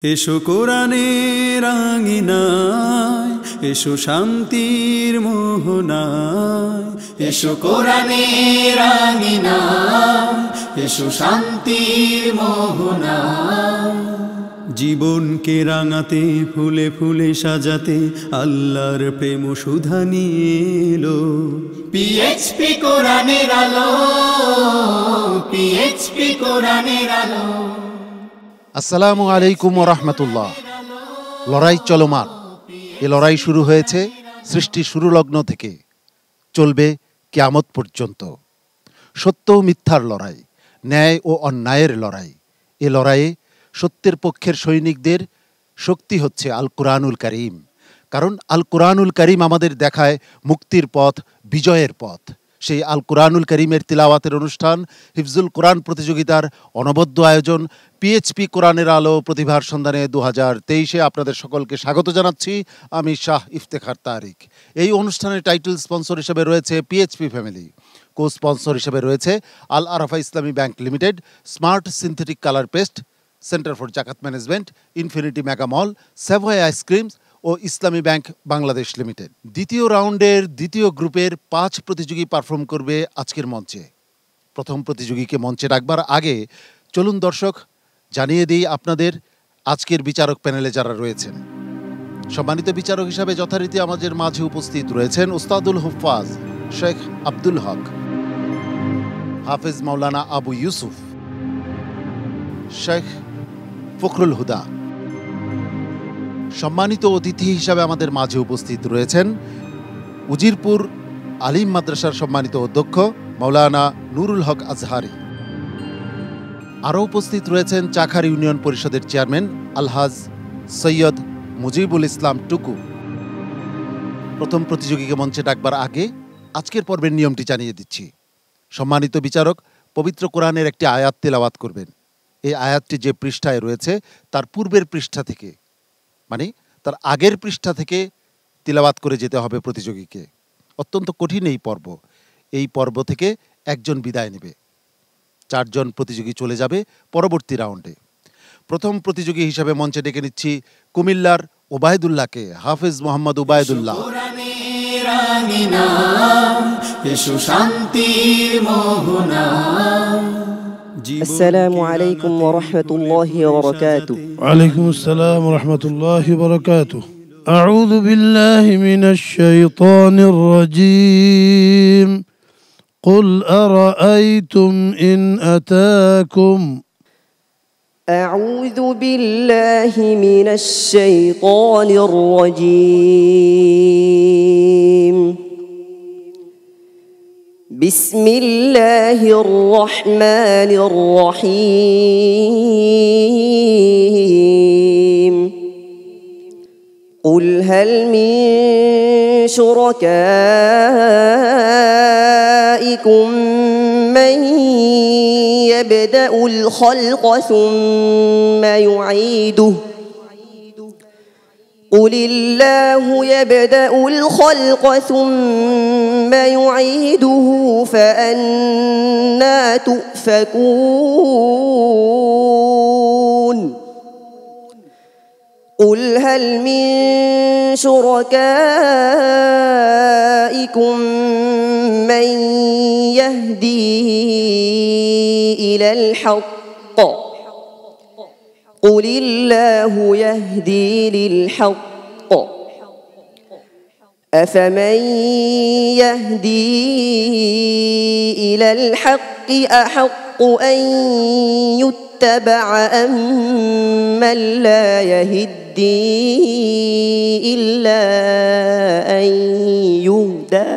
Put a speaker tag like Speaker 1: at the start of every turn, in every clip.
Speaker 1: এসো কোরআনের আঙিনায়, এসো শান্তির মোহনায়। এসো কোরআনের আঙিনায়, এসো শান্তির মোহনায়। জীবনকে রাঙাতে, ফুলে ফুলে সাজাতে আল্লাহর প্রেম সুধা নিয়ে এলো পিএইচপি কোরআনের আলো, পিএইচপি কোরআনের আলো।
Speaker 2: আসসালামু আলাইকুম ওয়া রাহমাতুল্লাহ। লড়াই চলমান। এ লড়াই শুরু হয়েছে সৃষ্টি শুরু লগ্ন থেকে, চলবে কিয়ামত পর্যন্ত। সত্য ও মিথ্যার লড়াই, ন্যায় ও অন্যায়ের লড়াই। এ লড়াইয়ে সত্যের পক্ষের সৈনিকদের শক্তি হচ্ছে আল কুরআনুল কারীম। কারণ আল কুরআনুল কারীম আমাদের দেখায় মুক্তির পথ, বিজয়ের পথ। সেই আল কুরআনুল কারীমের তিলাওয়াতের অনুষ্ঠান হিফজুল কোরআন প্রতিযোগিতার অনবদ্য আয়োজন পিএইচপি কোরআনের আলো প্রতিভার সন্ধানে 2023-এ আপনাদের সকলকে স্বাগত জানাচ্ছি। আমি শাহ ইফতেখার তারিক। এই অনুষ্ঠানের টাইটেল স্পন্সর হিসেবে রয়েছে পিএইচপি ফ্যামিলি। কো স্পন্সর হিসেবে রয়েছে Al Arafah Islami bank limited, smart synthetic colour paste, centre for Zakat management, infinity mega mall, Savoy ice creams ও ইসলামী ব্যাংক বাংলাদেশ লিমিটেড। দ্বিতীয় রাউন্ডের দ্বিতীয় গ্রুপের 5 প্রতিযোগী পারফর্ম করবে আজকের মঞ্চে। প্রথম প্রতিযোগীকে মঞ্চে রাখবার আগে চলুন দর্শক জানিয়ে দিই আপনাদের আজকের বিচারক প্যানেলে যারা রয়েছেন। সম্মানিত বিচারক হিসাবে যথারীতি আমাদের মাঝে উপস্থিত রয়েছেন উস্তাদুল হুফাজ শেখ আব্দুল হক, হাফেজ মাওলানা আবু ইউসুফ, শেখ ফখরুল হুদা। সম্মানিত অতিথি হিসাবে আমাদের মাঝে উপস্থিত রয়েছেন উজিরপুর আলিম মাদ্রাসার সম্মানিত অধ্যক্ষ মাওলানা নুরুল হক আজহারি। আরও উপস্থিত রয়েছেন চাখার ইউনিয়ন পরিষদের চেয়ারম্যান আলহাজ সৈয়দ মুজিবুল ইসলাম টুকু। প্রথম প্রতিযোগীকে মঞ্চে ডাকবার আগে আজকের পর্বের নিয়মটি জানিয়ে দিচ্ছি। সম্মানিত বিচারক পবিত্র কোরআনের একটি আয়াত তেলাওয়াত করবেন। এই আয়াতটি যে পৃষ্ঠায় রয়েছে তার পূর্বের পৃষ্ঠা থেকে, মানে তার আগের পৃষ্ঠা থেকে তিলাওয়াত করে যেতে হবে প্রতিযোগীকে। অত্যন্ত কঠিন এই পর্ব। এই পর্ব থেকে একজন বিদায় নেবে, 4 জন প্রতিযোগী চলে যাবে পরবর্তী রাউন্ডে। প্রথম প্রতিযোগী হিসাবে মঞ্চে ডেকে নিচ্ছি কুমিল্লার ওবায়দুল্লাহকে, হাফেজ মোহাম্মদ ওবায়দুল্লাহ।
Speaker 3: السلام عليكم ورحمة الله وبركاته.
Speaker 4: وعليكم السلام ورحمة الله وبركاته. أعوذ بالله من الشيطان الرجيم. قل أرأيتم إن أتاكم.
Speaker 3: أعوذ بالله من الشيطان الرجيم. بسم الله الرحمن الرحيم. قل هل من شركائكم من يبدأ الخلق ثم يعيده قل الله يبدأ الخلق ثم يعيده فأنى تؤفكون. قل هل من شركائكم من يهدي إلى الحق قل الله يهدي للحق أفمن يهدي إلى الحق أحق أن يتبع أم من لا يهدي إلا أن يهدى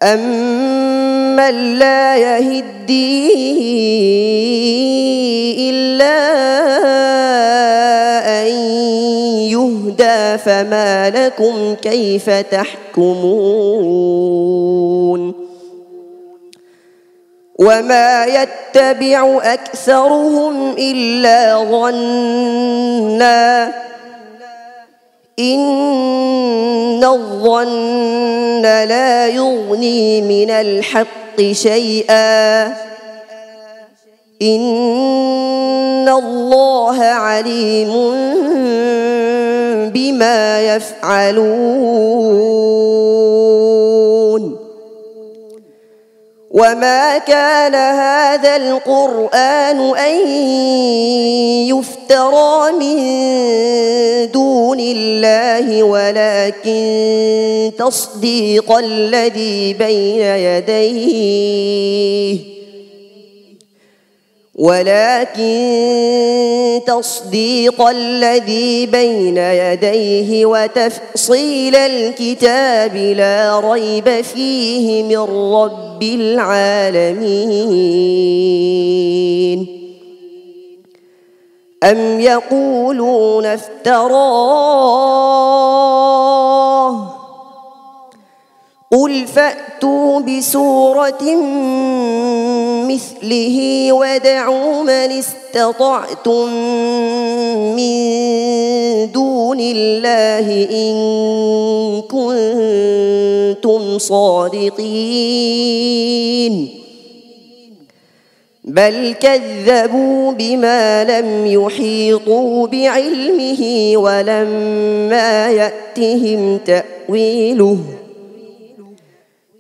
Speaker 3: أمن لا يهدي إلا أن يهدى فما لكم كيف تحكمون. وما يتبع أكثرهم إلا ظنا إن الظن لا يغني من الحق شيئا إن الله عليم بما يفعلون وما كان هذا القرآن أن يفترى من دون الله ولكن تصديق الذي بين يديه وتفصيل الكتاب لا ريب فيه من رب العالمين أم يقولون افتراه قل فأتوا بسورة مثله وادعوا من استطعتم من دون الله إن كنتم صادقين بل كذبوا بما لم يحيطوا بعلمه ولما يأتهم تأويله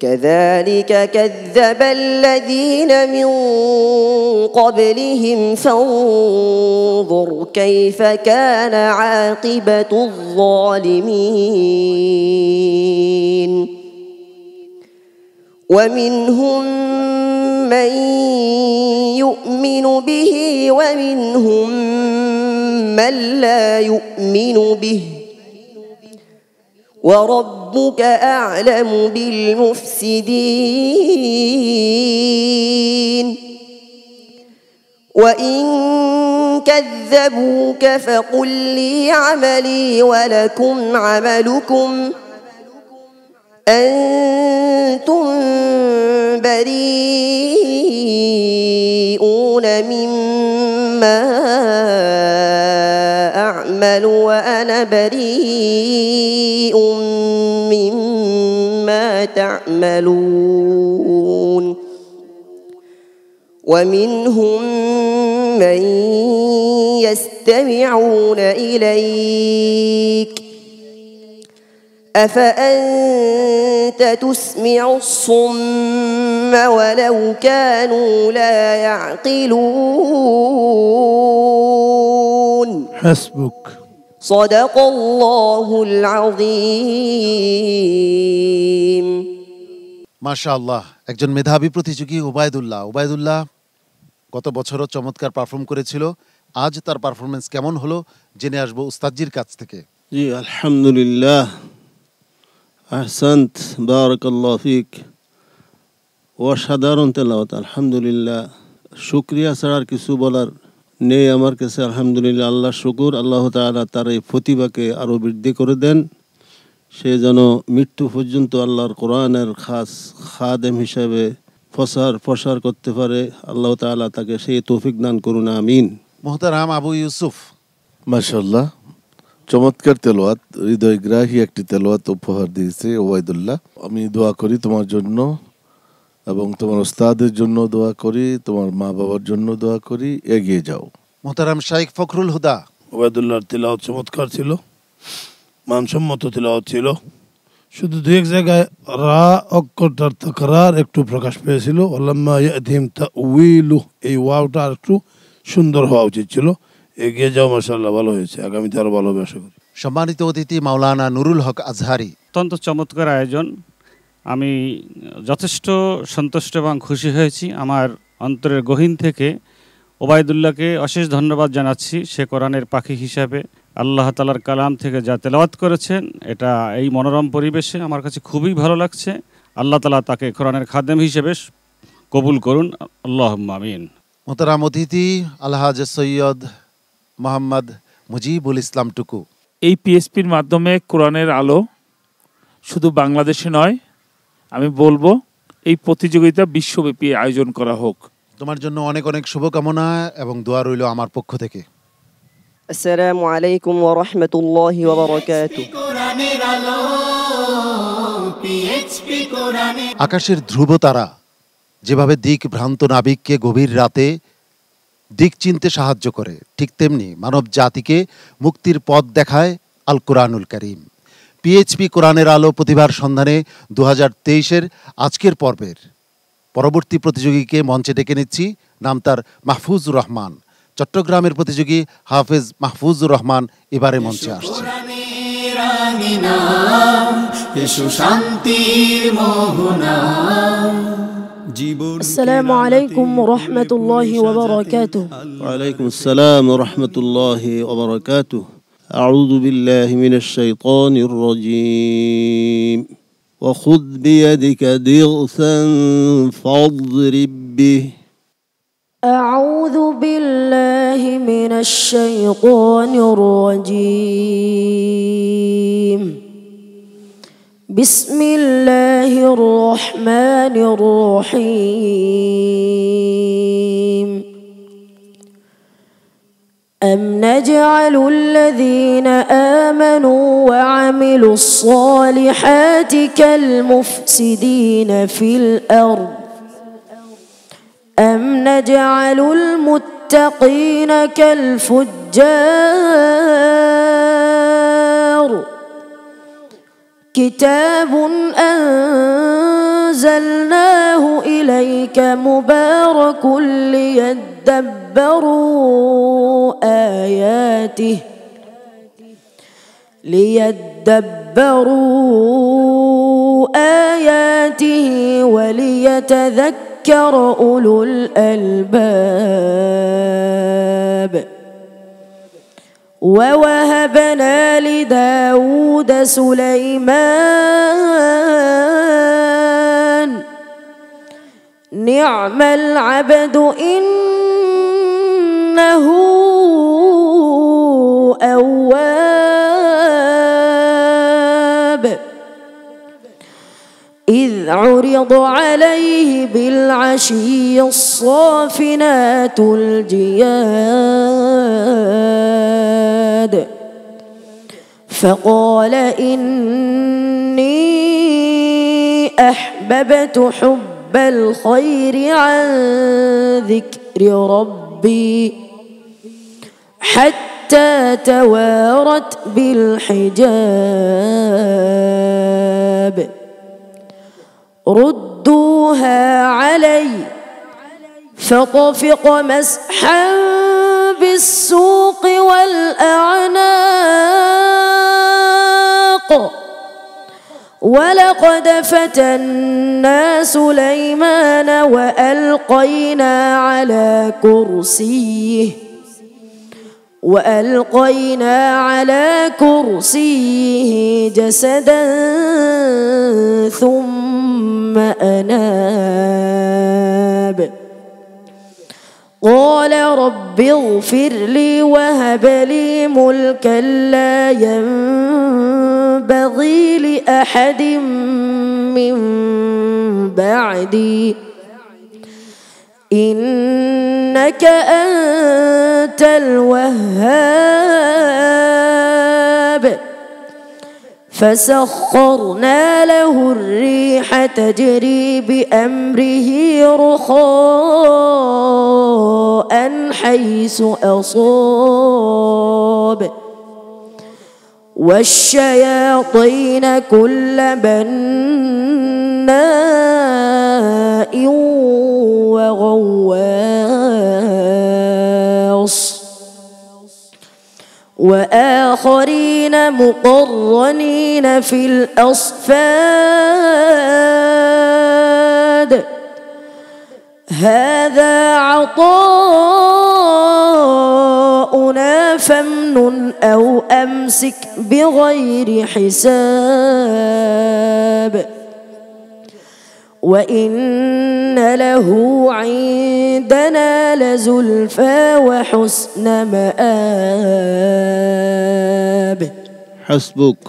Speaker 3: كذلك كذب الذين من قبلهم فانظر كيف كان عاقبة الظالمين ومنهم من يؤمن به ومنهم من لا يؤمن به وربك أعلم بالمفسدين وإن كذبوك فقل لي عملي ولكم عملكم أنتم بريئون مما أعمل وأنا بريء مما تعملون ومنهم من يستمعون إليك أفأنت تسمع الصم ولو كانوا لا يعقلون
Speaker 4: حسبك
Speaker 3: صدق الله العظيم
Speaker 2: মাশাআল্লাহ, একজন মেধাবী প্রতিযোগী ওবায়দুল্লাহ গত বছরও চমৎকার পারফর্ম করেছিল। আজ তার পারফরমেন্স কেমন হলো জেনে আসবো উস্তাদজির কাছ থেকে।
Speaker 5: জি আলহামদুলিল্লাহ, আহসান্ত, বারাকাল্লাহু ফিক। অসাধারণ তেলাওয়াত, আলহামদুলিল্লাহ। শুকরিয়া ছাড়া আর কিছু বলার নেই আমার কাছে। আলহামদুলিল্লাহ, আল্লাহ শুকুর, আল্লাহ তাআলা তার এই প্রতিভাকে আরও বৃদ্ধি করে দেন। সে যেন মৃত্যু পর্যন্ত আল্লাহর কোরআনের খাস খাদেম হিসাবে প্রসার করতে পারে। আল্লাহ তাআলা তাকে সেই তৌফিক দান করুন, আমিন।
Speaker 2: মুহতারাম আবু ইউসুফ,
Speaker 6: মাশাআল্লাহ, চমৎকার তেলাওয়াত, হৃদয়গ্রাহী একটি তেলাওয়াত উপহার দিয়েছে ওবায়দুল্লাহ। আমি দোয়া করি তোমার জন্য এবং তোমার ওস্তাদের জন্য দোয়া করি, তোমার মা বাবার জন্য দোয়া করি, এগিয়ে যাও।
Speaker 2: মুহতারাম শাইখ ফখরুল হুদা,
Speaker 4: ওবায়দুল্লাহর তেলাওয়াত চমৎকার ছিল, মানসম্মত তেলাওয়াত ছিল। শুধু দু এক জায়গায় রা অক্ষরটার তাকরার একটু প্রকাশ পেয়েছিল। ওয়ালাম্মা ইয়াতিহিম তাউইলু, এই ওয়াওটা আর একটু সুন্দর হওয়া উচিত ছিল। এগিয়ে যাও, মাশাআল্লাহ, ভালো হয়েছে। আগামীতে আরো ভালো হবে আশা করি।
Speaker 2: সম্মানিত অতিথি মাওলানা নুরুল হক আজহারি,
Speaker 7: অত্যন্ত চমৎকার আয়োজন। আমি যথেষ্ট সন্তুষ্ট এবং খুশি হয়েছি। আমার অন্তরের গহীন থেকে ওবায়দুল্লাহকে অশেষ ধন্যবাদ জানাচ্ছি। সে কোরআনের পাখি হিসাবে আল্লাহ তাআলার কালাম থেকে যা তেলাওয়াত করেছেন, এটা এই মনোরম পরিবেশে আমার কাছে খুবই ভালো লাগছে। আল্লাহ তাআলা তাকে কোরআনের খাদেম হিসেবে কবুল করুন, আল্লাহুম্মা আমিন।
Speaker 2: মুহতারাম অতিথি আলহাজ সৈয়দ মোহাম্মদ মুজিবুল ইসলাম টুকু,
Speaker 8: এই পিএসপির মাধ্যমে কোরআনের আলো শুধু বাংলাদেশে নয়, আমি বলবো এই প্রতিযোগিতা বিশ্বব্যাপী আয়োজন করা হোক।
Speaker 2: তোমার জন্য অনেক অনেক শুভকামনা এবং দোয়া রইল আমার পক্ষ থেকে।
Speaker 3: আসসালামু আলাইকুম ওয়া রাহমাতুল্লাহি ওয়া বারাকাতুহু।
Speaker 2: আকাশের ধ্রুব তারা যেভাবে দিক ভ্রান্ত নাবিককে গভীর রাতে দিক চিনতে সাহায্য করে, ঠিক তেমনি মানব জাতিকে মুক্তির পথ দেখায় আল কোরআনুল কারীম। পিএইচপি কোরআনের আলো প্রতিভার সন্ধানে 2023-এর আজকের পর্বের পরবর্তী প্রতিযোগীকে মঞ্চে ডেকে নিচ্ছি। নাম তার মাহফুজুর রহমান। চট্টগ্রামের প্রতিযোগী হাফেজ মাহফুজুর রহমান এবারে মঞ্চে আসছে।
Speaker 9: السلام عليكم ورحمة الله وبركاته.
Speaker 5: وعليكم السلام ورحمة الله وبركاته. أعوذ بالله من الشيطان الرجيم. وخذ بيدك ضغثا فاضرب به.
Speaker 9: أعوذ بالله من الشيطان الرجيم. بسم الله الرحمن الرحيم. أم نجعل الذين آمنوا وعملوا الصالحات كالمفسدين في الأرض أم نجعل المتقين كالفجار كتاب أنزلناه إليك مبارك ليدبروا آياته وليتذكر أولو الألباب. ووهبنا لداود سليمان نعم العبد إنه أواب. إذ عرض عليه بالعشي الصافنات الجياد فقال إني أحببت حب الخير عن ذكر ربي حتى توارت بالحجاب. ردوها علي فطفق مسحا بالسوق والأعناق ولقد فتنا سليمان وألقينا على كرسيه جسدا ثم أناب. قال رب اغفر لي وهب لي ملكا لا ينبغي لأحد من بعدي إنك أنت الوهاب. فسخرنا له الريح تجري بأمره رخاء حيث أصاب والشياطين كل بناء وغواص وآخرين مقرنين في الأصفاد. هذا عطاؤنا فامنن أو أمسك بغير حساب. وإن له عندنا لزلفى وحسن مآب.
Speaker 5: حسبك.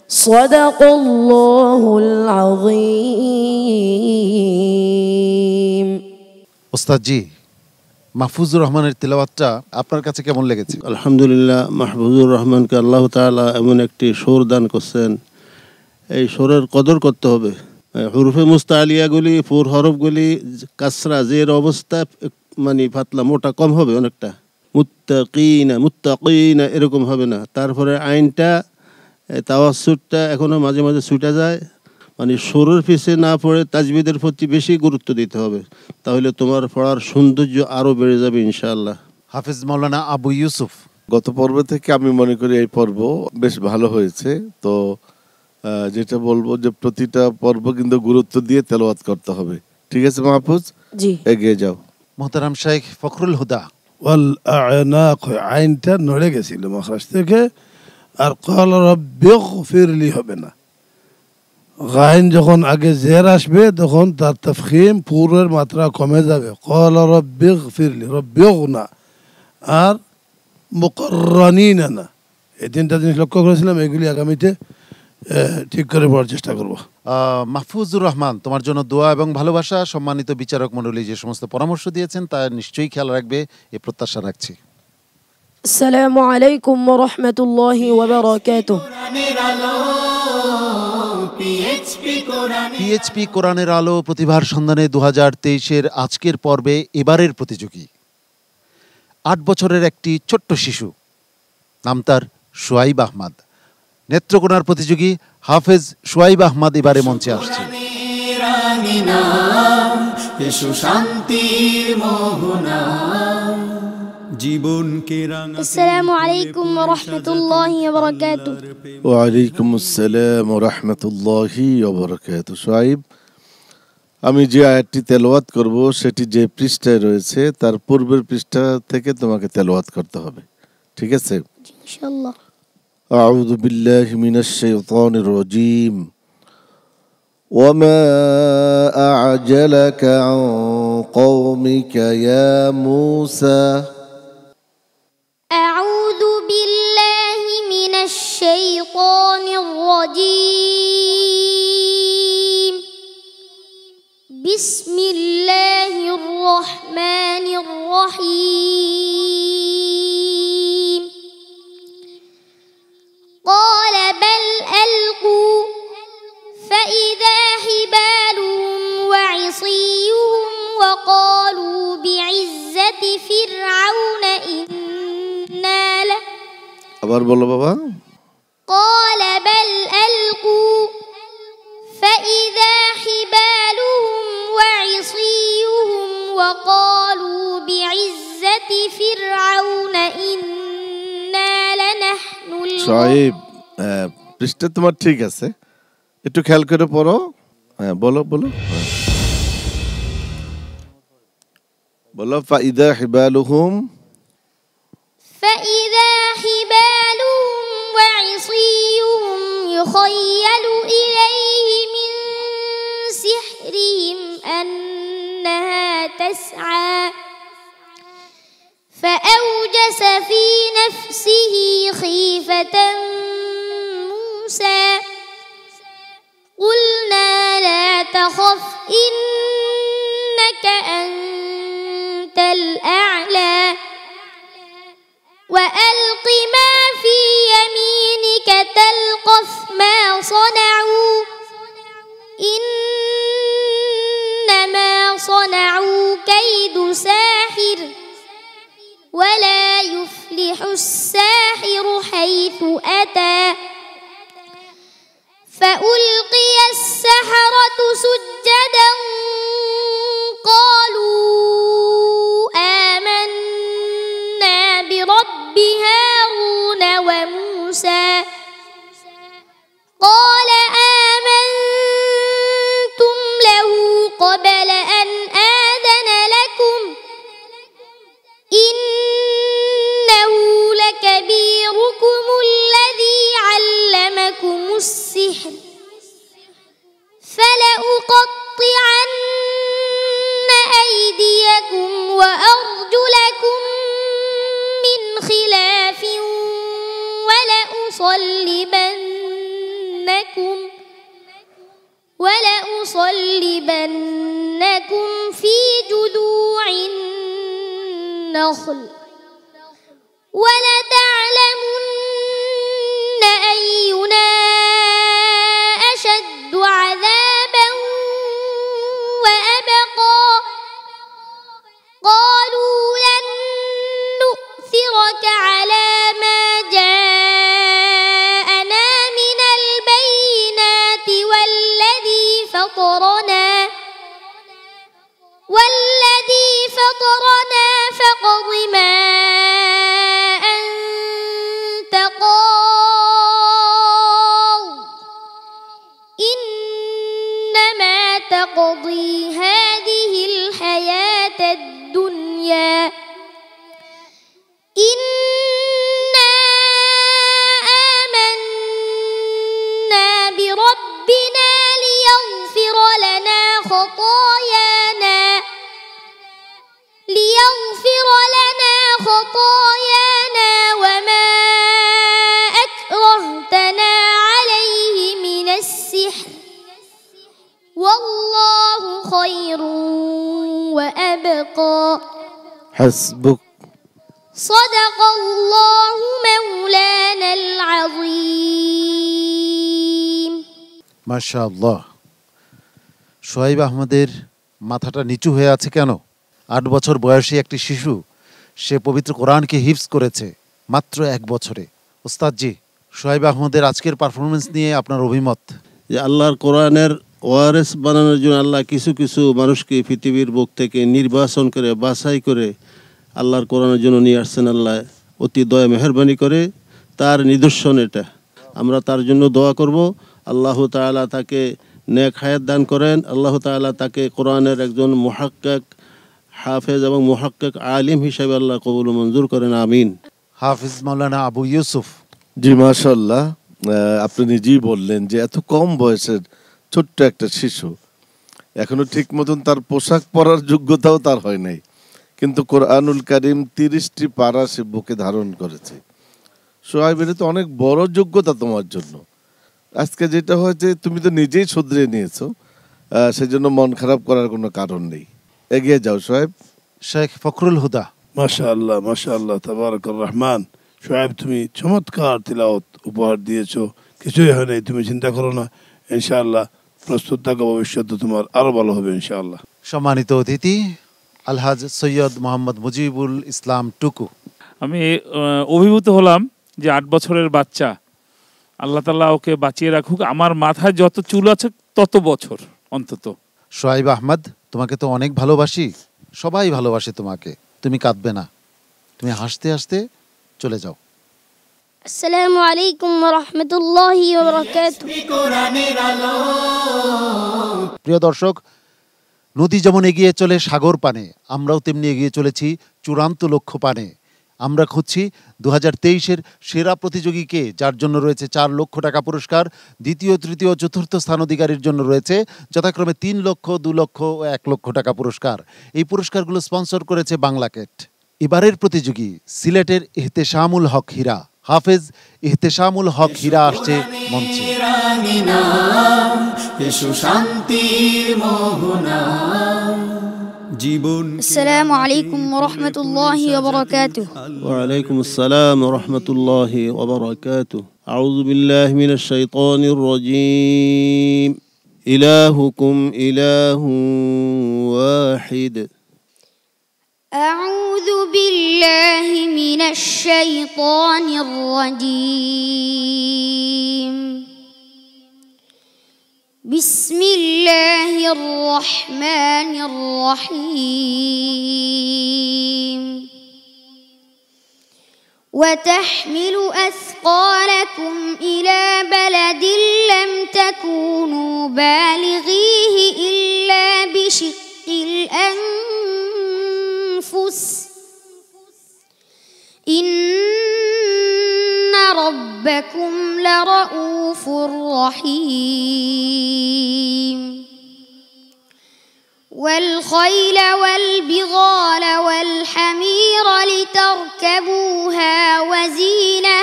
Speaker 9: صدق الله العظيم.
Speaker 2: ওস্তাদ জি, মাহফুজুর রহমানের তেলাওয়াতটা আপনার কাছে কেমন লেগেছে?
Speaker 5: আলহামদুলিল্লাহ, মাহফুজুর রহমানকে আল্লাহ তাআলা এমন একটি সুর দান করছেন, এই সুরের কদর করতে হবে। হুরুফে মুস্তাআলিয়াগুলি, পুর হরফগুলি কাসরা জের অবস্থা মানে পাতলা মোটা কম হবে অনেকটা, মুত্তাকিনা মুত্তাকিনা এরকম হবে না। তারপরে আইনটা তাওয়াসসুটটা এখনো মাঝে মাঝে ছুটে যায়, মানে সরুর পিছে না পড়ে তাজবিদের প্রতি বেশি গুরুত্ব দিতে হবে, তাহলে তোমার পড়ার সৌন্দর্য আরও বেড়ে যাবে ইনশাআল্লাহ।
Speaker 2: হাফেজ মাওলানা আবু ইউসুফ,
Speaker 6: গত পর্ব থেকে আমি মনে করি এই পর্ব বেশ ভালো হয়েছে। তো যেটা বলবো যে প্রতিটা পর্ব কিন্তু গুরুত্ব দিয়ে তেলাওয়াত করতে হবে। ঠিক আছে মাহফুজ,
Speaker 9: জি
Speaker 6: এগিয়ে যাও।
Speaker 2: মোহতারাম শাইখ ফখরুল হুদা,
Speaker 4: ওয়াল আ'নাক, আইনটা নড়ে গেছিল মাখরাজ থেকে, আর ক্বাল রাব্বিগফিরলি হবে না। গাইন যখন আগে জের আসবে তখন তার তাফখিম পুরের মাত্রা কমে যাবে, ক্বাল রাব্বিগফিরলি, রব্বিগ না, আর মুকাররানিনা না। এই তিনটা জিনিস লক্ষ্য করেছিলাম, এগুলি আগামীতে ঠিক করে পড়ার চেষ্টা করব।
Speaker 2: মাহফুজুর রহমান, তোমার জন্য দোয়া এবং ভালোবাসা। সম্মানিত বিচারক মণ্ডলী যে সমস্ত পরামর্শ দিয়েছেন তা নিশ্চয়ই খেয়াল রাখবে, এ প্রত্যাশা রাখছি।
Speaker 9: আসসালামু আলাইকুম ওয়া রাহমাতুল্লাহি ওয়া বারাকাতুহু।
Speaker 2: পিএইচপি কোরআনের আলো প্রতিভার সন্ধানে 2023-এর আজকের পর্বে এবারের প্রতিযোগী 8 বছরের একটি ছোট্ট শিশু, নাম তার সোয়াইব আহমদ। নেত্রকোনার প্রতিযোগী হাফেজ সোয়াইব আহমদ এবারে মঞ্চে আসছে।
Speaker 1: জীবনকে রাঙা।
Speaker 10: আসসালামু আলাইকুম ওয়া রাহমাতুল্লাহি ওয়া বারাকাতুহু।
Speaker 6: ওয়া আলাইকুম আসসালাম ওয়া রাহমাতুল্লাহি ওয়া বারাকাতুহু। সোয়াইব, আমি যে আয়াতটি তেলাওয়াত করব সেটি যে পৃষ্ঠায় রয়েছে তার পূর্বের পৃষ্ঠা থেকে তোমাকে তেলাওয়াত করতে হবে। ঠিক আছে?
Speaker 10: ইনশাআল্লাহ।
Speaker 6: আউযু বিল্লাহি মিনাশ শাইতানির রাজীম। وما أعجلك عن قومك يا موسى
Speaker 10: أعوذ بالله من الشيطان الرجيم. بسم الله الرحمن الرحيم. قال بل ألقوا فإذا حبالهم وعصيهم وقالوا بعزة فرعون إنا له.
Speaker 6: আবার বলো বাবা।
Speaker 10: قال بل ألقوا فإذا حبالهم وعصيهم وقالوا بعزة فرعون إنا لنحن
Speaker 6: সোয়াইব, পৃষ্ঠা তোমার ঠিক আছে, একটু খেয়াল করে পড়ো। হ্যাঁ বলো বলো বলো। ফাইদা হিবালুহুম
Speaker 10: فإذا حبالهم وعصيهم يخيل إليه من سحرهم أنها تسعى فأوجس في نفسه خيفة موسى قلنا لا تخف إنك أنت الأعلى وألق ما في يمينك تلقف ما صنعوا إنما صنعوا كيد ساحر ولا يفلح الساحر حيث أتى فألقي السحرة سجدا قالوا آمنا برب هارون وموسى قال آمنتم له قبل أن آذن لكم إنه لكبيركم الذي علمكم السحر فلأقطعن أيديكم وأرجلكم من خلاف ولأصلبنكم في جذوع النخل ولتعلمن أينا أشد عذابا وأبقى قالوا
Speaker 6: হাসবুক।
Speaker 10: صدق الله مولانا العظيم।
Speaker 2: মাশাআল্লাহ। সোহাইব আহমদের মাথাটা নিচু হয়ে আছে কেন? 8 বছর বয়সী একটি শিশু, সে পবিত্র কোরআনকে হিফজ করেছে মাত্র 1 বছরে। ওস্তাদজি, সোহাইব আহমদের আজকের পারফরমেন্স নিয়ে আপনার অভিমত?
Speaker 5: যে আল্লাহর কোরআনের ওয়ারেস বানানোর জন্য আল্লাহ কিছু কিছু মানুষকে পৃথিবীর বুক থেকে নির্বাচন করে বাছাই করে আল্লাহর কোরআনের জন্য নিয়ে আসছেন। আল্লাহ অতি দয়া মেহেরবানি করে, তার নিদর্শন এটা। আমরা তার জন্য দোয়া করব, আল্লাহ তাআলা তাকে নেক হায়াত দান করেন, আল্লাহ তাআলা তাকে কোরআনের একজন মুহাক্কিক হাফেজ এবং মুহাক্কিক আলিম হিসেবে আল্লাহ কবুল ও মঞ্জুর করেন, আমিন।
Speaker 2: হাফিজ মাওলানা আবু ইউসুফ।
Speaker 6: জি মাশাআল্লাহ, আপনি নিজেই বললেন যে এত কম বয়সের ছোট্ট একটা শিশু, এখনো ঠিক মতন তার পোশাক পরার যোগ্যতাও তার হয় নাই, কিন্তু কোরআনুল কারীম 30টি পারা সে বুকে ধারণ করেছে। সোহাইবের তো অনেক বড় যোগ্যতা তোমার জন্য। আজকে যেটা হয়েছে তুমি তো নিজেই শুধরে নিয়েছো, সেজন্য মন খারাপ করার কোনো কারণ নেই। এগিয়ে যাও সোহাইব।
Speaker 2: শেখ ফখরুল হুদা।
Speaker 4: মাশাআল্লাহ মাশাআল্লাহ, তাবারাকার রহমান। সোহাইব, তুমি চমৎকার তিলাওয়াত উপহার দিয়েছো, কিছুই হয় নাই, তুমি চিন্তা করো না, ইনশাআল্লাহ প্রস্তুত থাকো, ভবিষ্যতে তোমার আরো ভালো হবে ইনশাআল্লাহ।
Speaker 2: সম্মানিত অতিথি আলহাজ সৈয়দ মোহাম্মদ মুজিবুল ইসলাম টুকু।
Speaker 8: আমি অভিভূত হলাম যে 8 বছরের বাচ্চা, আল্লাহ তাআলা ওকে বাঁচিয়ে রাখুক। আমার মাথায় যত চুল আছে তত বছর অন্তত।
Speaker 2: সোহাইব আহমদ, তোমাকে তো অনেক ভালোবাসি, সবাই ভালোবাসে তোমাকে, তুমি কাঁদবে না, তুমি হাসতে হাসতে চলে যাও।
Speaker 10: আসসালামু আলাইকুম ওয়া রাহমাতুল্লাহি ওয়া বারাকাতুহু।
Speaker 2: প্রিয় দর্শক, নদী যেমন এগিয়ে চলে সাগর পানে, আমরাও তেমনি এগিয়ে চলেছি চূড়ান্ত লক্ষ্য পানে। আমরা খুঁজছি 2023-এর সেরা প্রতিযোগীকে, যার জন্য রয়েছে 4 লক্ষ টাকা পুরস্কার। দ্বিতীয়, তৃতীয়, চতুর্থ স্থান অধিকারীর জন্য রয়েছে যথাক্রমে 3 লক্ষ, 2 লক্ষ ও 1 লক্ষ টাকা পুরস্কার। এই পুরস্কারগুলো স্পন্সর করেছে বাংলাকেট। এবারের প্রতিযোগী সিলেটের ইহতেশামুল হক হীরা। হাফেজ ইহতেশামুল হক হীরা আসছে মঞ্চে।
Speaker 1: জীবন।
Speaker 10: আসসালামু আলাইকুম ওয়া রাহমাতুল্লাহি ওয়া বারাকাতুহু।
Speaker 5: ওয়া আলাইকুম আসসালাম ওয়া রাহমাতুল্লাহি ওয়া বারাকাতুহু। আউযু বিল্লাহি মিনাশ শাইতানির রাজীম। ইলাহুকুম ইলাহুন ওয়াহিদ।
Speaker 10: أعوذ بالله من الشيطان الرجيم. بسم الله الرحمن الرحيم. وتحمل أثقالكم إلى بلد لم تكونوا بالغيه إلا بشق الأنفس إن ربكم لرؤوف رحيم. والخيل والبغال والحمير لتركبوها وزينة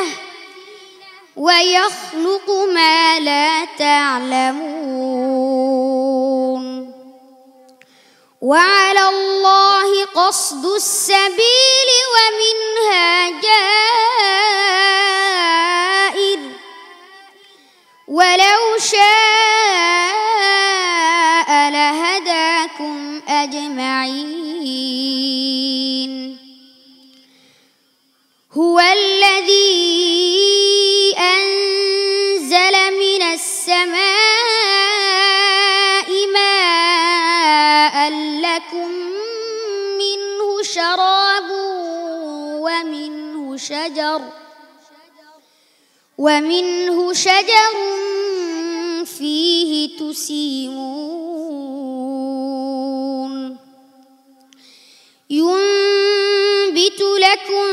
Speaker 10: ويخلق ما لا تعلمون. وعلى الله قصد السبيل ومنها جائر ولو شاء لهداكم أجمعين. هو الذي أنزل من السماء ماء لكم منه شراب ومنه شجر فيه تسيمون. ينبت لكم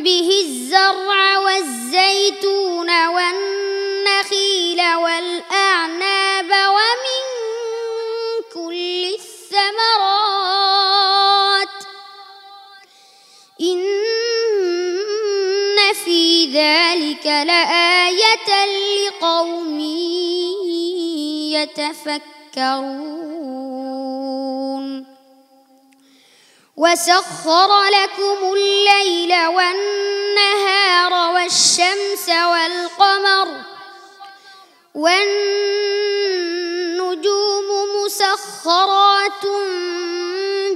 Speaker 10: به الزرع والزيتون والنخيل والأعناب ومن كل الثمرات إن في ذلك لآية لقوم يتفكرون. وسخر لكم الليل والنهار والشمس والقمر والنجوم مسخرات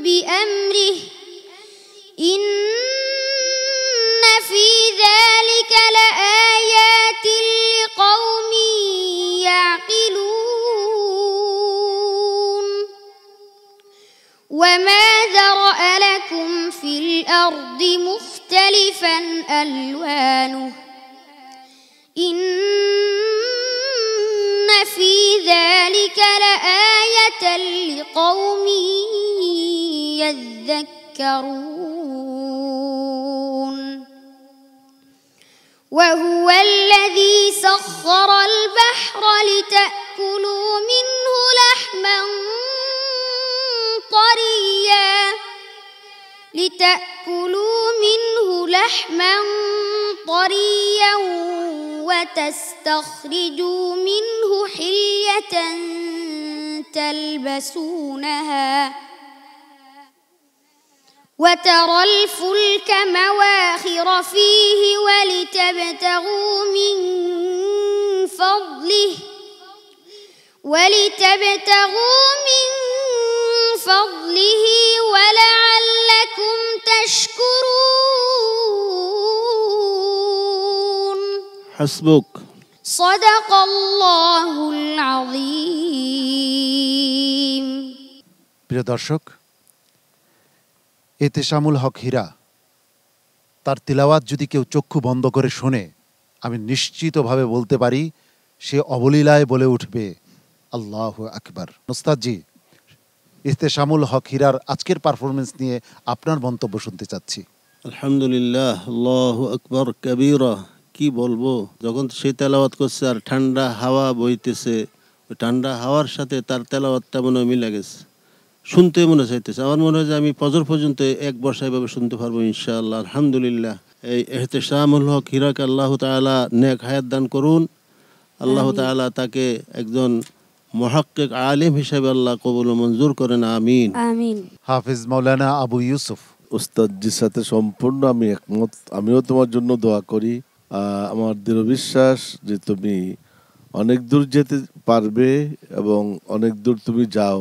Speaker 10: بأمره إن في ذلك لآيات لقوم يعقلون وما ذرأ لكم في الأرض مختلفا ألوانه إن في ذلك لآية لقوم يذكرون وهو الذي سخر البحر لتأكلوا منه لحما طريا وتستخرجوا منه حلية تلبسونها وترى الفلك مواخر فيه ولتبتغوا من فضله ولعلكم تشكرون
Speaker 5: حسبك
Speaker 10: صدق الله العظيم
Speaker 2: প্রিয় দর্শক, এতেশামুল হক হীরা তার তিলাওয়াত যদি কেউ চক্ষু বন্ধ করে শোনে, আমি নিশ্চিতভাবে বলতে পারি সে অবলীলায় বলে উঠবে আল্লাহু আকবার। ওস্তাদজি, ইতেশামুল হক হীরার আজকের পারফরমেন্স নিয়ে আপনার মন্তব্য শুনতে চাচ্ছি।
Speaker 5: আলহামদুলিল্লাহ, আল্লাহু আকবার কবীরা। কি বলবো, যখন সে তেলাওয়াত করছে আর ঠান্ডা হাওয়া বইতেছে, ওই ঠান্ডা হাওয়ার সাথে তার তেলাওয়াতটা মনে হয় মিলে গেছে, শুনতে মনে চাইতেছে। আমার মনে হয় যে আমি ফজর পর্যন্ত এক বর্ষা এভাবে শুনতে পারবো ইনশাআল্লাহ। আলহামদুলিল্লাহ, এই ইহতেশামুল হক হীরাকে আল্লাহ তাআলা নেক হায়াত দান করুন। আল্লাহ তাআলা তাকে একজন মুহাক্কিক আলিম হিসেবে আল্লাহ কবুল ও মঞ্জুর করেন, আমিন
Speaker 10: আমিন।
Speaker 2: হাফিজ মাওলানা আবু ইউসুফ।
Speaker 6: উস্তাদজির সাথে সম্পূর্ণ আমি একমত। আমিও তোমার জন্য দোয়া করি। আমার দৃঢ় বিশ্বাস যে তুমি অনেক দূর যেতে পারবে এবং অনেক দূর তুমি যাও।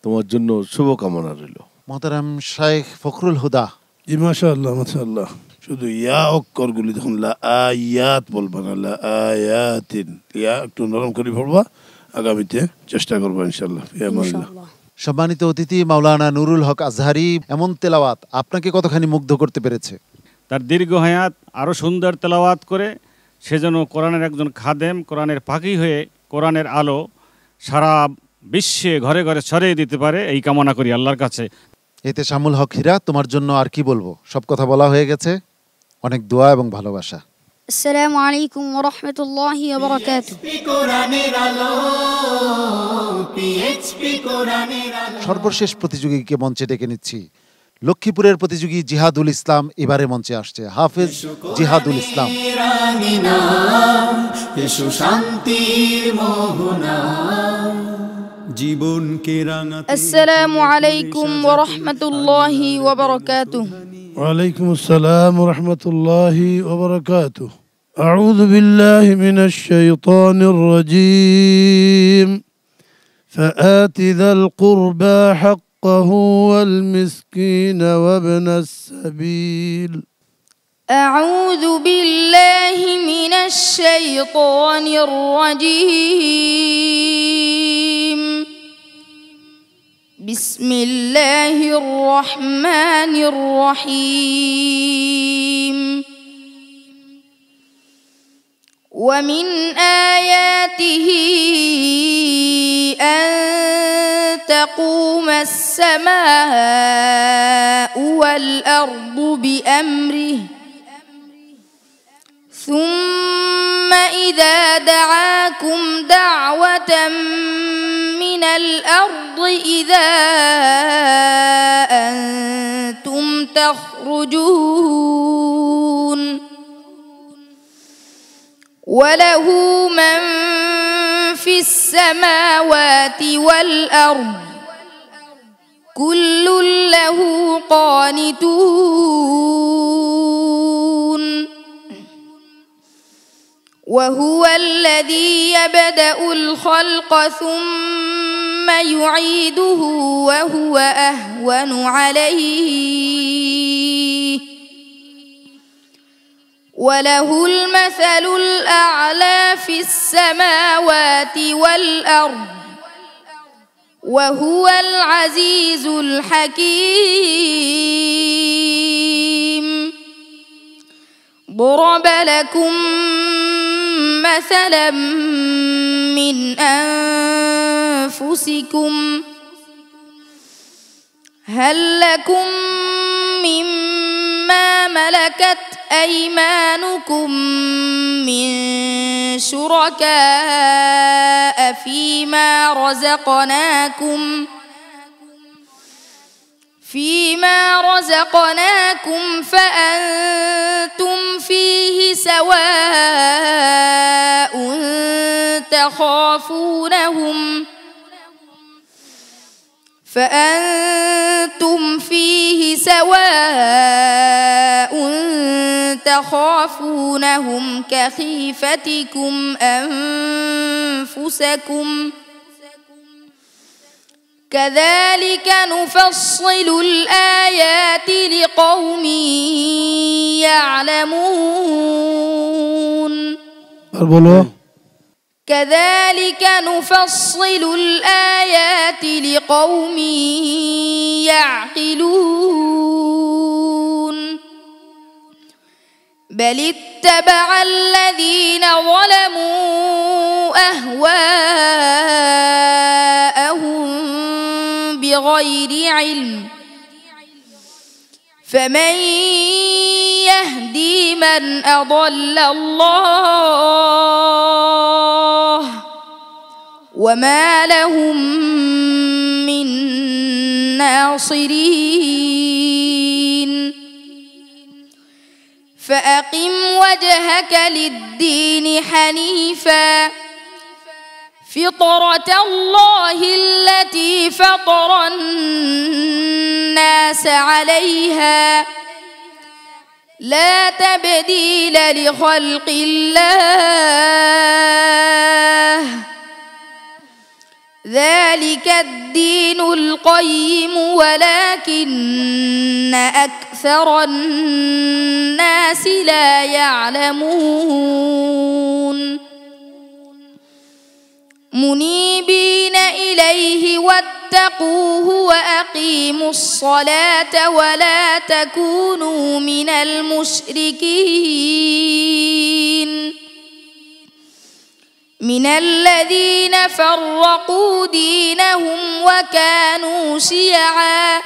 Speaker 6: তোমার জন্য শুভকামনা রইল।
Speaker 2: মোহতারাম শাইখ ফখরুল হুদা।
Speaker 4: জি মাশাআল্লাহ মাশাআল্লাহ। শুধু ইয়া অক্ষরগুলি যখন লা আয়াত বলবা না, লা আয়াতিন, ইয়া একটু নরম করে পড়বা। আগামীতে চেষ্টা করবো ইনশাআল্লাহ।
Speaker 2: সম্মানিত অতিথি মাওলানা নুরুল হক আজহারি, এমন তেলাওয়াত আপনাকে কতখানি মুগ্ধ করতে পেরেছে?
Speaker 7: তার দীর্ঘ হায়াত আরও সুন্দর তেলাওয়াত করে সে যেন কোরআনের একজন খাদেম, কোরআনের পাখি হয়ে কোরআনের আলো সারা বিশ্বে ঘরে ঘরে ছড়িয়ে দিতে পারে, এই কামনা করি আল্লাহর কাছে।
Speaker 2: ইতেশামুল হক হীরা, তোমার জন্য আর কি বলবো, সব কথা বলা হয়ে গেছে। অনেক দোয়া এবং ভালোবাসা।
Speaker 10: আসসালামু আলাইকুম ওয়া রাহমাতুল্লাহি ওয়া বারাকাতুহু।
Speaker 2: সর্বশেষ প্রতিযোগীকে মঞ্চে ডেকে নিচ্ছি। লক্ষ্মীপুরের প্রতিযোগী জিহাদুল ইসলাম এবারে মঞ্চে আসছে। হাফেজ জিহাদুল ইসলাম।
Speaker 1: জীবনকে রাঙাতে।
Speaker 9: আসসালামু আলাইকুম ওয়া রাহমাতুল্লাহি ওয়া বারাকাতুহু।
Speaker 4: ওয়ালাইকুম আসসালাম ওয়া রাহমাতুল্লাহি ওয়া বারাকাতুহু। আউযু বিল্লাহি মিনাশ শাইতানির রাজীম। فآت ذا القربى حقه والمسكين وابن السبيل.
Speaker 9: أعوذ بالله من الشيطان الرجيم. بسم الله الرحمن الرحيم. ومن آياته أن تقوم السماء والأرض بأمره ثم إذا دعاكم دعوة من الأرض إذا أنتم تخرجون. وله من في السماوات والأرض
Speaker 11: كل له قانتون وهو الذي يبدأ الخلق ثم يعيده وهو أهون عليه وله المثل الأعلى في السماوات والأرض وهو العزيز الحكيم ضرب لكم مثلا من أنفسكم هل لكم مما ملكت أيمانكم من شركاء فيما رزقناكم فأنتم فيه سواء تخافونهم كخيفتكم أنفسكم كذلك نفصل الآيات لقوم يعلمون كذلك نفصل الآيات لقوم يعقلون بل اتبع الذين ظلموا أهواءهم بغير علم فمن يهدي من أضل الله وما لهم من ناصرين فأقم وجهك للدين حنيفا فطرة الله التي فطر الناس عليها لا تبديل لخلق الله ذلك الدين القيم ولكن أكثر الناس لا يعلمون منيبين إليه واتقوه وأقيموا الصلاة ولا تكونوا من المشركين من الذين فرقوا دينهم وكانوا شيعا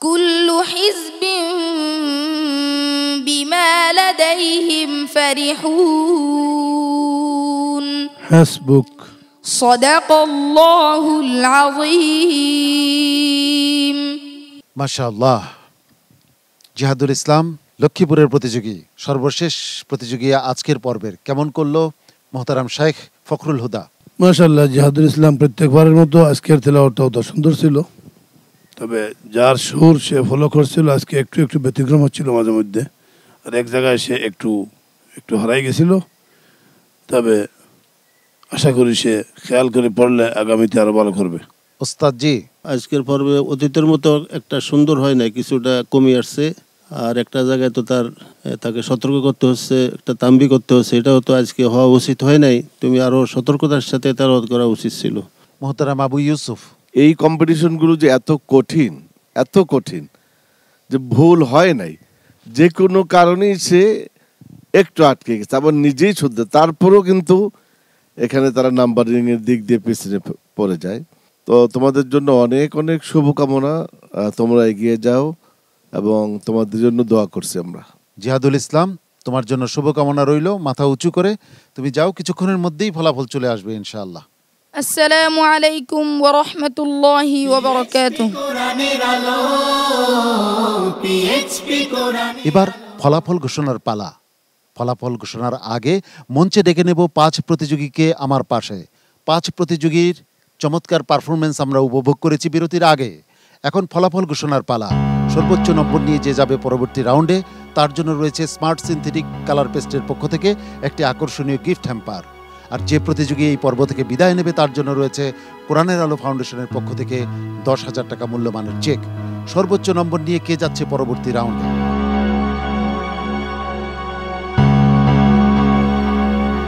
Speaker 11: كل حزب بما لديهم فرحون
Speaker 4: حسبك
Speaker 11: صدق الله العظيم
Speaker 2: মাশাআল্লাহ। জিহাদুল ইসলাম লক্ষ্মীপুরের প্রতিযোগী, সর্বশেষ প্রতিযোগী আজকের পর্বের কেমন করলো মোহতারাম শেখ ফখরুল হুদা?
Speaker 4: মাশাআল্লাহ, জিহাদুল ইসলাম প্রত্যেকবারের মতো আজকের তেলাওয়াতটাও তো সুন্দর ছিল, তবে যার সুর সে ফলো করছিল আজকে একটু একটু ব্যতিক্রম হচ্ছিল মাঝে মধ্যে, আর এক জায়গায় সে একটু একটু হারাই গেছিল। তবে আশা করি সে খেয়াল করে পড়লে আগামীতে আরো ভালো করবে।
Speaker 2: ওস্তাদ জি,
Speaker 5: আজকের পর্বে অতীতের মতো একটা সুন্দর হয় না, কিছুটা কমে আসছে, আর একটা জায়গায় তো তাকে সতর্ক করতে হচ্ছে, একটা তাম্বি করতে হচ্ছে, এটাও তো আজকে হওয়া উচিত হয় নাই। তুমি আরো সতর্কতার সাথে তেলাওয়াত করা উচিত ছিল।
Speaker 2: মোহতারাম আবু ইউসুফ,
Speaker 6: এই কম্পিটিশনগুলো যে এত কঠিন যে ভুল হয় নাই, যে কোনো কারণেই সে একটু আটকে গেছে, আবার নিজেই শুদ্ধ, তারপরেও কিন্তু এখানে তারা নাম্বারিং এর দিক দিয়ে পিছনে পড়ে যায়। তো তোমাদের জন্য অনেক অনেক শুভকামনা, তোমরা এগিয়ে যাও এবং তোমাদের জন্য দোয়া করছি আমরা।
Speaker 2: জিহাদুল ইসলাম, তোমার জন্য শুভকামনা রইল, মাথা উঁচু করে তুমি যাও, কিছুক্ষণের মধ্যেই ফলাফল চলে আসবে ইনশাআল্লাহ।
Speaker 11: আসসালামু আলাইকুম ওয়া রাহমাতুল্লাহি ওয়া বারাকাতুহু।
Speaker 2: এবার ফলাফল ঘোষণার পালা। ফলাফল ঘোষণার আগে মঞ্চে ডেকে নেব 5 প্রতিযোগীকে আমার পাশে। 5 প্রতিযোগীর চমৎকার পারফরমেন্স আমরা উপভোগ করেছি বিরতির আগে। এখন ফলাফল ঘোষণার পালা। সর্বোচ্চ নম্বর নিয়ে যে যাবে পরবর্তী রাউন্ডে তার জন্য রয়েছে স্মার্ট সিনথেটিক কালার পেস্টের পক্ষ থেকে একটি আকর্ষণীয় গিফট হ্যাম্পার। আর যে প্রতিযোগী এই পর্ব থেকে বিদায় নেবে তার জন্য রয়েছে কোরআনের আলো ফাউন্ডেশনের পক্ষ থেকে 10,000 টাকা মূল্যমানের চেক। সর্বোচ্চ নম্বর নিয়ে কে যাচ্ছে পরবর্তী রাউন্ডে?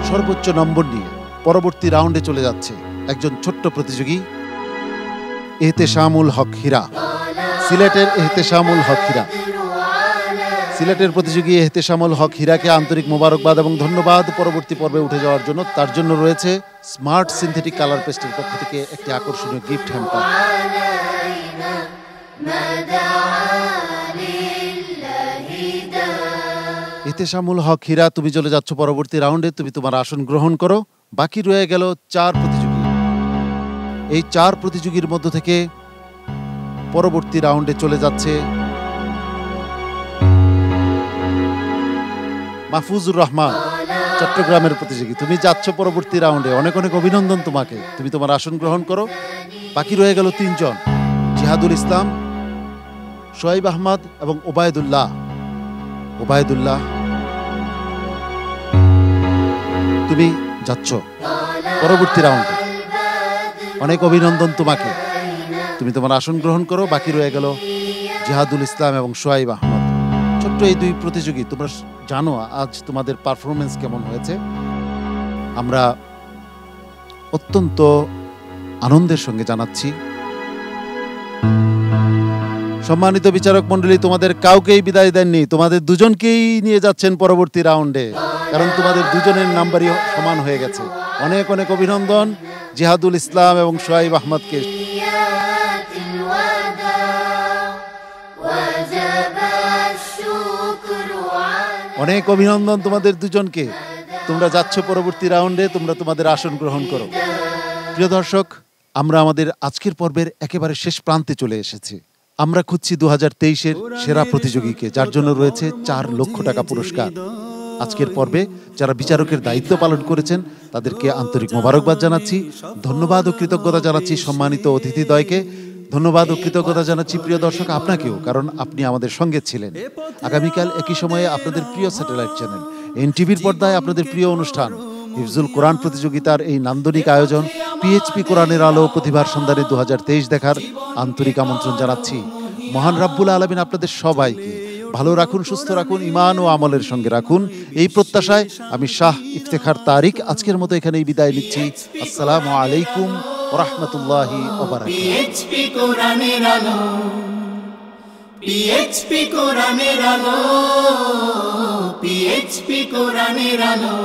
Speaker 2: সর্বোচ্চ নম্বর নিয়ে পরবর্তী রাউন্ডে চলে যাচ্ছে একজন ছোট্ট প্রতিযোগী, এহতেশামুল হক হীরা, সিলেটের এহতেশামুল হক হীরা। সিলেটের প্রতিযোগী এহতেশামুল হক হীরাকে আন্তরিক মোবারকবাদ এবং ধন্যবাদ পরবর্তী পর্বে উঠে যাওয়ার জন্য। তার জন্য রয়েছে স্মার্ট সিনথেটিক কালার পেস্টের পক্ষ থেকে একটি আকর্ষণীয় গিফট হ্যাম্পার। এহতেশামুল হক হীরা, তুমি চলে যাচ্ছ পরবর্তী রাউন্ডে। তুমি তোমার আসন গ্রহণ করো। বাকি রয়ে গেল 4 প্রতিযোগী। এই 4 প্রতিযোগীর মধ্য থেকে পরবর্তী রাউন্ডে চলে যাচ্ছে মাহফুজুর রহমান, চট্টগ্রামের প্রতিযোগী। তুমি যাচ্ছ পরবর্তী রাউন্ডে, অনেক অনেক অভিনন্দন তোমাকে। তুমি তোমার আসন গ্রহণ করো। বাকি রয়ে গেল 3 জন, জিহাদুল ইসলাম, শোয়েব আহমদ এবং ওবায়দুল্লাহ। তুমি যাচ্ছ পরবর্তী রাউন্ডে, অনেক অভিনন্দন তোমাকে। তুমি তোমার আসন গ্রহণ করো। বাকি রয়ে গেল জিহাদুল ইসলাম এবং শোয়েব আহমদ। ছোট্ট এই 2 প্রতিযোগী, তোমরা জানো আজ তোমাদের পারফরমেন্স কেমন হয়েছে। আমরা অত্যন্ত আনন্দের সঙ্গে জানাচ্ছি, সম্মানিত বিচারক মণ্ডলী, তোমাদের কাউকেই বিদায় দেননি, তোমাদের দুজনকেই নিয়ে যাচ্ছেন পরবর্তী রাউন্ডে, কারণ তোমাদের দুজনের নাম্বারই সমান হয়ে গেছে। অনেক অনেক অভিনন্দন জিহাদুল ইসলাম এবং শোয়েব আহমদকে। অনেক অভিনন্দন তোমাদের দুজনকে। তোমরা যাচ্ছ পরবর্তী রাউন্ডে, তোমরা তোমাদের আসন গ্রহণ করো। প্রিয় দর্শক, আমরা আমাদের আজকের পর্বের একেবারে শেষ প্রান্তে চলে এসেছি। আমরা খুঁজছি 2023-এর সেরা প্রতিযোগীকে, যার জন্য রয়েছে 4 লক্ষ টাকা পুরস্কার। আজকের পর্বে যারা বিচারকের দায়িত্ব পালন করেছেন তাদেরকে আন্তরিক মোবারকবাদ জানাচ্ছি, ধন্যবাদ ও কৃতজ্ঞতা জানাচ্ছি সম্মানিত অতিথিদ্বয়কে, ধন্যবাদ ও কৃতজ্ঞতা জানাচ্ছি প্রিয় দর্শক আপনাকেও, কারণ আপনি আমাদের সঙ্গে ছিলেন। আগামীকাল একই সময়ে আপনাদের প্রিয় স্যাটেলাইট চ্যানেল এনটিভির পর্দায় আপনাদের প্রিয় অনুষ্ঠান হিফজুল কোরআন প্রতিযোগিতার এই নান্দনিক আয়োজন পিএইচপি কোরআনের আলো প্রতিভার সন্ধানে 2023 দেখার আন্তরিক আমন্ত্রণ জানাচ্ছি। মহান রাব্বুল আলামিন আপনাদের সবাইকে ভালো রাখুন, সুস্থ রাখুন, ঈমান ও আমলের সঙ্গে রাখুন, এই প্রত্যাশায় আমি শাহ ইফতেখার তারিক আজকের মতো এখানেই বিদায় নিচ্ছি। আসসালামু আলাইকুম ওয়া রাহমাতুল্লাহি ওয়া বারাকাতুহু।
Speaker 1: পিএইচপি কোরআনের আলো, পিএইচপি কোরআনের আলো, পিএইচপি কোরআনের আলো।